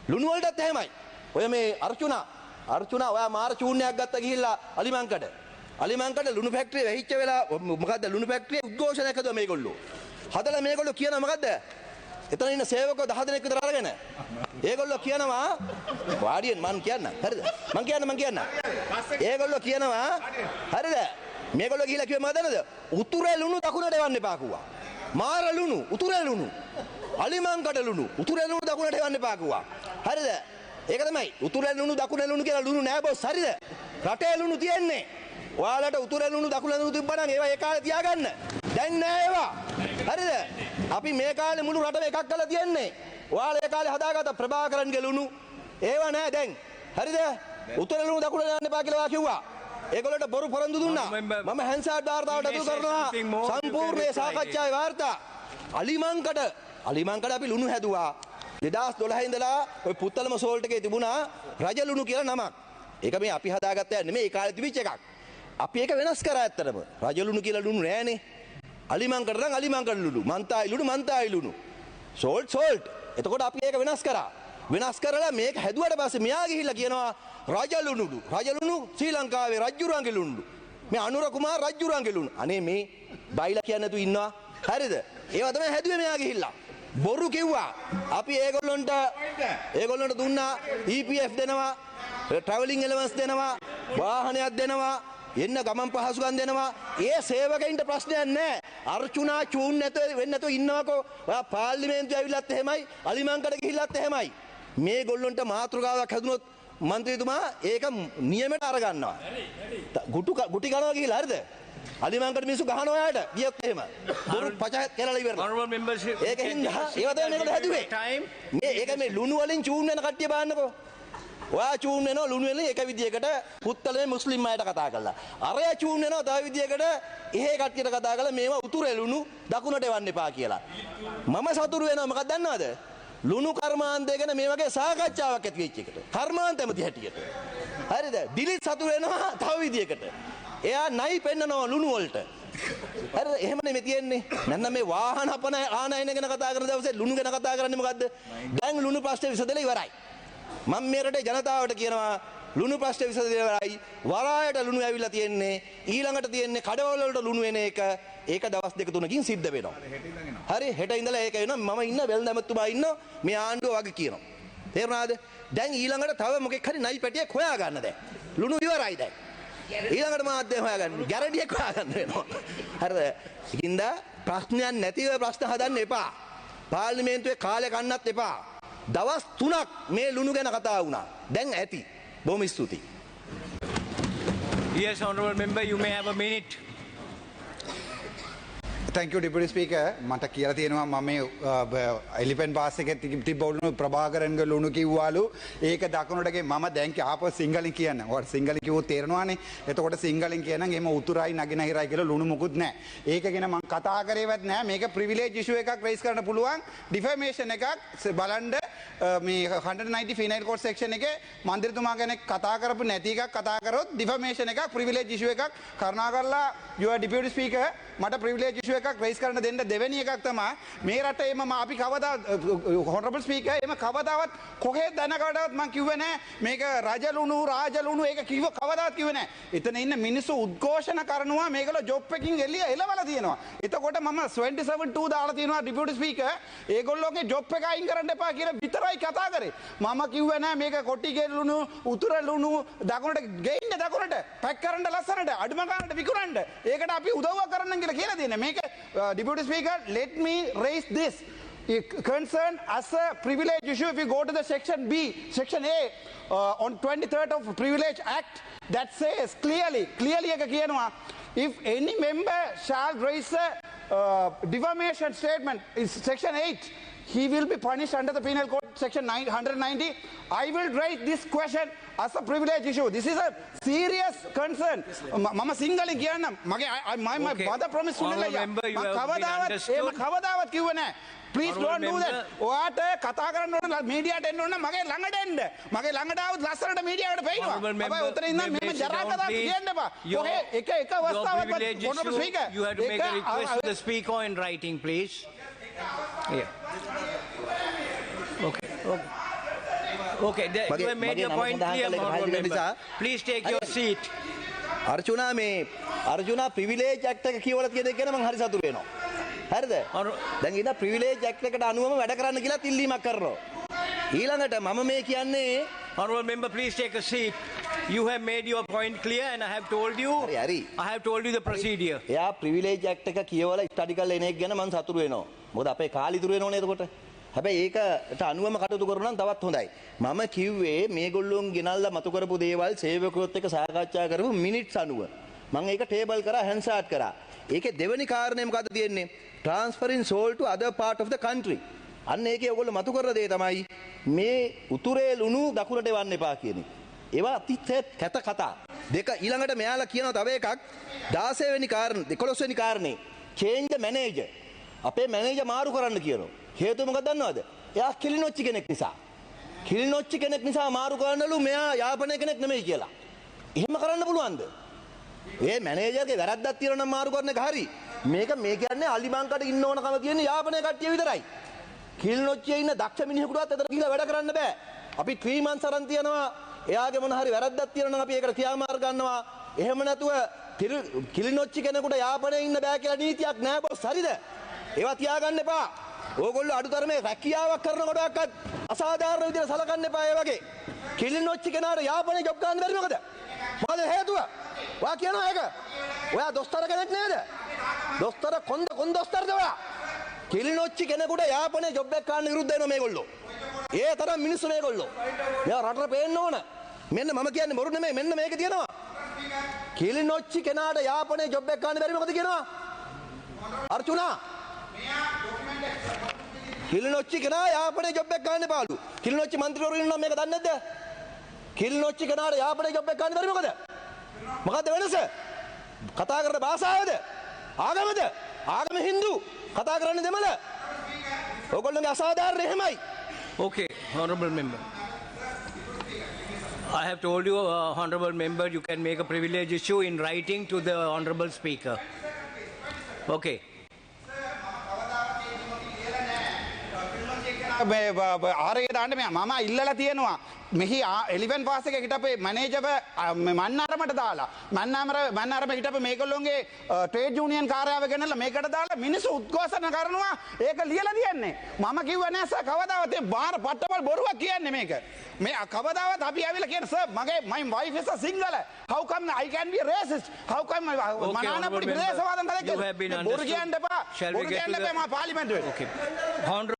ලුණු වලටත් එහෙමයි. ඔය මේ අර්චුනා ඔයා මාර චූර්ණයක් ගත්ත ගිහිල්ලා අලිමංකඩ ලුණු ෆැක්ටරිය වෙහිච්ච වෙලා මොකද්ද ලුණු ෆැක්ටරියේ උද්ඝෝෂණයක් හදුවා මේගොල්ලෝ. හදලා මේගොල්ලෝ කියනවා මොකද්ද? එතන ඉන්න සේවකයෝ 10 දෙනෙක් විතර අරගෙන ඒගොල්ලෝ කියනවා වාඩියෙන් මං කියන්න. හරිද? මං කියන්න. ඒගොල්ලෝ කියනවා හරිද? මේගොල්ලෝ ගිහිල්ලා කිව්වේ මොකදද? උතුරේ ලුණු දකුණට එවන්න එපා කිව්වා. මාර ලුණු උතුරේ ලුණු අලිමංකඩ ලුණු උතුරේ ලුණු දකුණට එවන්න එපා කිව්වා. හරිද? ඒක තමයි උතුරේ ලුණු දකුණේ ලුණු කියලා ලුණු නෑ බොස්. හරිද? රටේ ලුණු තියෙන්නේ. ඔයාලට උතුරේ ලුණු දකුණේ ලුණු තිබ්බනම් ඒවා ඒ කාලේ තියාගන්න. දැන් නෑ ඒවා. හරිද? අපි මේ කාලේ මුළු රටම එකක් කරලා තියන්නේ. ඔයාලා ඒ කාලේ හදාගත්ත ප්‍රභාකරන්ගේ ලුණු ඒවා නෑ දැන්. හරිද? උතුරේ ලුණු දකුණේ යන්න එපා කියලා කිව්වා. ඒගොල්ලන්ට බොරු පොරොන්දු දුන්නා. මම හැන්සාඩ් වාර්තාවට අතුරු කරනවා සම්පූර්ණ සාකච්ඡාවේ වාර්තා. අලිමංකඩ අපි ලුණු හැදුවා 2012 ඉඳලා ඔය පුත්තලම සෝල්ට් එකේ තිබුණා රජ ලුණු කියලා නමක්. ඒක මේ අපි හදාගත්ත නෙමෙයි ඒ කාලේ තිබිච්ච එකක්. අපි ඒක වෙනස් කරා ඇත්තටම. රජ ලුණු කියලා ලුණු නෑනේ. අලිමංකඩ නම් අලිමංකඩ ලුණු, මන්තායි ලුණු. සෝල්ට්. එතකොට අපි ඒක වෙනස් කරා. වෙනස් කරලා මේක හැදුවට පස්සේ මෙයා ගිහිල්ලා කියනවා රජ ලුණු ශ්‍රී ලංකාවේ රජුරන්ගේ ලුණු. මේ අනුර කුමාර රජුරන්ගේ ලුණු. අනේ මේ බයිලා කියන්නේ නැතු ඉන්නවා. හරිද? ඒවා තමයි හැදුවේ මෙයා ගිහිල්ලා. බොරු කිව්වා. අපි ඒගොල්ලන්ට දුන්නා EPF දෙනවා, ට්‍රැවලින් එලවන්ස් දෙනවා, වාහනයක් දෙනවා, එන්න ගමන් පහසුකම් දෙනවා. ඒ සේවකයින්ට ප්‍රශ්නයක් නැහැ. අර්චුනා චූන් නැතුව වෙන්නේ නැතුව ඉන්නවකෝ. ඔයා පාර්ලිමේන්තුවේ ඇවිල්ලත් එහෙමයි, අලිමංකඩ ගිහිල්ලත් එහෙමයි. මේගොල්ලන්ට මාතෘකාවක් හැදුනොත් මන්ත්‍රීතුමා ඒක නියමයට අරගන්නවා. ගුටි කනවා ගිහිල්ලා හරිද? අලිමංකඩ මිනිස්සු ගහනවා යාට. ගියොත් එහෙම. බොරු පච කරලා ඉවරයි. ඒක හින්දා ඒව තමයි මේකට හැදුවේ. ඒක මේ ලුණු වලින් චූන් වෙන කට්ටිය බලන්නකෝ. ඔයා චූන් වෙනවා ලුණු වලින් එක විදියකට පුත්තලේ මුස්ලිම් අයට කතා කරලා. අරයා චූන් වෙනවා තව විදියකට එහෙ කට්ටියට කතා කරලා මේවා උතුරේ ලුණු දකුණට එවන්න එපා කියලා. මම සතුරු වෙනවා මොකක්ද දන්නවද? ලුණු කර්මාන්තය ගැන මේ වගේ සාකච්ඡාවක් ඇති වෙච්ච එකට. කර්මාන්ත ඇමති හැටියට. හරිද? දිලිත් සතුරු වෙනවා තව විදියකට. එයා නයි පෙන්නනවා ලුණු වලට. හරිද? එහෙම නෙමෙයි තියෙන්නේ. නැත්නම් මේ වාහන ආනයන ගැන කතා කරන දවසේ ලුණු ගැන කතා කරන්නේ මොකද්ද? දැන් ලුණු ප්‍රශ්නේ විසඳලා ඉවරයි. මම මේ රටේ ජනතාවට කියනවා ලුණු ප්‍රශ්නේ විසඳලා ඉවරයි. වරායට ලුණු ඇවිල්ලා තියෙන්නේ. ඊළඟට තියෙන්නේ කඩවල වලට ලුණු වෙන එක. ඒක දවස් දෙක තුනකින් සිද්ධ වෙනවා. හරි හෙට ඉඳලා ඒක වෙනවා. මම ඉන්න වෙල්දැමතුමා ඉන්න මේ ආණ්ඩුව වගේ කියනවා. තේරුණාද? දැන් ඊළඟට තව මොකෙක් හරි නයි පැටියක් හොයා ගන්න දැන්. ලුණු ඉවරයි දැන්. ඊළඟට මාධ්‍ය හොයාගන්න ගැරඩියක් හොයාගන්න වෙනවා. හරිද? ඒකින්ද ප්‍රශ්නයක් නැතිව ප්‍රශ්න හදන්න එපා. පාර්ලිමේන්තුවේ කාලය කන්නත් එපා. දවස් 3ක් මේ ලුණු ගැන කතා වුණා. දැන් ඇති. බොහොම ස්තුතියි. Yes, honourable member, you may have a minute. Thank you, Deputy Speaker. මට කියලා තියෙනවා මම මේ එලිෆන්ට් පාස් එකේ තිබ්බ ප්‍රභාකරන්ගේ ලුණු කිව්වාලු. ඒක දකුණටගේ මම දැන් ආපහු සිංහලෙන් කියන්න. ඔයාලා සිංහලෙන් කිව්වොත් තේරෙනවානේ. එතකොට සිංහලෙන් කියනනම් එහෙම උතුරයි නගිනහිරයි කියලා ලුණු මුකුත් නැහැ. ඒක ගැන මම කතා කරේවත් නැහැ. මේක ප්‍රිවිලේජ් ඉෂුව එකක් රේස් කරන්න පුළුවන්. ඩිෆර්මේෂන් එකක් බලන්න මේ 190 ෆිනයිල් කෝඩ් සෙක්ෂන් එකේ මන්ත්‍රීතුමා කෙනෙක් කතා කරපු නැති එකක් කතා කරොත් ඩිෆර්මේෂන් එකක් ප්‍රිවිලේජ් ඉෂුව එකක් කරුණාකරලා your Deputy Speaker මට ප්‍රිවිලේජ් ඉෂුව එකක් රේස් කරන්න දෙන්න දෙවෙනි එකක් තමයි මේ රටේ මම අපි කවදා honorable speaker එම කවදාවත් කොහෙද දැනකවදාවත් මම කිව්වේ නැහැ මේක රජලුණු රාජලුණු ඒක කිව්ව කවදාවත් කිව්වේ නැහැ එතන ඉන්න මිනිස්සු උද්ඝෝෂණ කරනවා මේගොල්ලෝ ජොබ් එකකින් එළවලා තියෙනවා එතකොට මම 27-2 දාලා තියෙනවා deputy speaker ඒගොල්ලෝගේ ජොබ් එක අයින් කරන්න එපා කියලා විතරයි කතා කරේ මම කිව්වේ නැහැ මේක කොටිගෙලුණු උතුරලුණු දකුණට ගෙයින්න දකුණට පැක් කරන්න ලස්සනට අඩුම ගන්නට විකුණන්න ඒකට අපි උදව්වක් කරන්න කියලා දෙන්නේ මේක Deputy Speaker, let me raise this concern as a privilege issue. If you go to the section B, section A, on 23rd of Privilege Act, that says clearly, if any member shall raise a defamation statement, is section 8, he will be punished under the Penal Code, section 190. I will raise this question as a privilege issue. This is a serious concern. Mama single කියන්න මගේ my brother promise කවදාවත් කිව්වේ නැහැ. Please don't do that. ඔයාට කතා කරන්න ඕන මීඩියාට එන්න ඕන මගේ ළඟට එන්න. මගේ ළඟට ආවොත් ලස්සනට මීඩියාවට පේනවා. හැබැයි උතන ඉන්න මෙහෙම ජරා කතා කියන්න එපා. ඔහේ එක අවස්ථාවක් honorable speaker. You have to make a request to the speaker in writing, please. Yeah. Okay. Okay, you have made your point clear, honorable member. Please take your seat. Arjuna මේ අර්ජුනා ප්‍රිවිලේජ් ඇක්ට් එක කියවලා තියෙන එක ගැන මම හරි සතුටු වෙනවා. හරිද? දැන් ඉතින් ප්‍රිවිලේජ් ඇක්ට් එකට අනුවම වැඩ කරන්න කියලා ඉල්ලීමක් කරනවා. ඊළඟට මම මේ කියන්නේ Honorable member, please take a seat. You have made your point clear and I have told you. හරි. I have told you the procedure. එයා ප්‍රිවිලේජ් ඇක්ට් එක කියවලා ස්ටඩි කරලා එන එක ගැන මම සතුටු වෙනවා. මොකද අපේ කාලි ඉතුරු වෙනවනේ එතකොට. හැබැයි ඒකට අනුවම කටයුතු කරනවා නම් තවත් හොඳයි. මම කිව්වේ මේගොල්ලෝන් ගෙනල්ලා මතු කරපු දේවල් සේවකයොත් එක්ක සාකච්ඡා කරපු මිනිත්ස් අනුව. මම ඒක ටේබල් කරා හැන්සාට් කරා. ඒකේ දෙවෙනි කාරණේ මොකද්ද තියෙන්නේ? transferring salt to other part of the country. අන්න ඒකේ ඔයගොල්ලෝ මතු කරලා දේ තමයි මේ උතුරේ ලුණු දකුණට එවන්න එපා කියන එක. ඒවා අතිශය කැත කතා. දෙක ඊළඟට මෙයාලා කියනවා තව එකක් 16 වෙනි කාරණේ 11 වෙනි කාරණේ change the manager. අපේ මැනේජර් මාරු කරන්න කියනවා. හේතුව මොකක්ද දන්නවද? එයා කිලිනොච්චි කෙනෙක් නිසා. කිලිනොච්චි කෙනෙක් නිසා මාරු කරන්නලු මෙයා යාපනයේ කෙනෙක් නෙමෙයි කියලා. එහෙම කරන්න පුළුවන්ද? ඒ මැනේජර්ගේ වැරද්දක් තියෙනවා නම් මාරු කරන එක හරි. මේක මේ කියන්නේ අලිබංකට ඉන්න ඕනකම තියෙන යාපනයේ කට්ටිය විතරයි. කිලිනොච්චියේ ඉන්න දක්ෂ මිනිහෙකුටවත් එතන ගිහලා වැඩ කරන්න බෑ. අපි 3 months අරන් තියනවා. එයාගේ මොන හරි වැරද්දක් තියෙනවා නම් අපි ඒකට ක්‍රියාමාර්ග ගන්නවා. එහෙම නැතුව කිලිනොච්චි කෙනෙකුට යාපනයේ ඉන්න බෑ කියලා නීතියක් නෑ බොස්. හරිද? ඒවා තියාගන්න එපා. ඕගොල්ලෝ අඩුතරමේ රැකියාවක් කරනකොටවත් අසාධාරණ විදිහට සලකන්න එපා ඒ වගේ. කිලිනොච්චි කෙනාට යාපනයේ ජොබ් ගන්න බැරි මොකද? මොකද හේතුව? ඔයා කියනවා ඒක. ඔයා දොස්තර කෙනෙක් නේද? දොස්තර කොන් දොස්තරද ඔයා? කිලිනොච්චි කෙනෙකුට යාපනයේ ජොබ් එකක් ගන්න විරුද්ධ වෙනවා මේගොල්ලෝ. ඒ තරම් මිනිස්සු මේගොල්ලෝ. මේවා රටට පේන්න ඕන. මෙන්න මම කියන්නේ බොරු නෙමෙයි. මෙන්න මේක තියෙනවා. කිලිනොච්චි කෙනාට යාපනයේ ජොබ් එකක් ගන්න බැරි මොකද කියනවා? අර්චුනා කිලිනොච්චි කෙනා යාපනයේ ජොබ් එකක් ගන්න එපාලු. කිලිනොච්චි මන්ත්‍රීවරු ඉන්නවා මේක දන්නේ නැද්ද? කිලිනොච්චි කෙනාට යාපනයේ ජොබ් එකක් ගන්න බැරි මොකද? මොකද්ද වෙනස? කතා කරන භාෂාවද? ආගමද? ආගම හින්දු. කතා කරන්නේ දෙමළ. ඔයගොල්ලෝගේ අසාධාරණ එහෙමයි. Okay, honorable member. I have told you, honorable member, you can make a privilege issue in writing to the honorable speaker. Okay. ආරය දාන්න මම ඉල්ලලා තියෙනවා මෙහි එලිෆන්ට් පාස් එකේ හිටපේ මැනේජර් මන්නාරමට දාලා මන්නාරම හිටපේ මේගොල්ලෝගේ ට්‍රේඩ් යූනියන් කාර්යාව ගෙනල්ලා මේකට දාලා මිනිස්සු උද්ඝෝෂණ කරනවා ඒක ලියලා තියන්නේ මම කිව්වා නෑ සර් කවදාවත් ඒ බාර පට්ටපල් බොරුවක් කියන්නේ මේක මේ කවදාවත් අපි ඇවිල්ලා කියන සර් මගේ my wife is a single how come I can be racist how come මනානපුරි ප්‍රදේශවාදම් කරන්නේ බොරු කියන්න එපා බොරු කියන්න එපා මම පාර්ලිමේන්තුවේ Okay. Honorable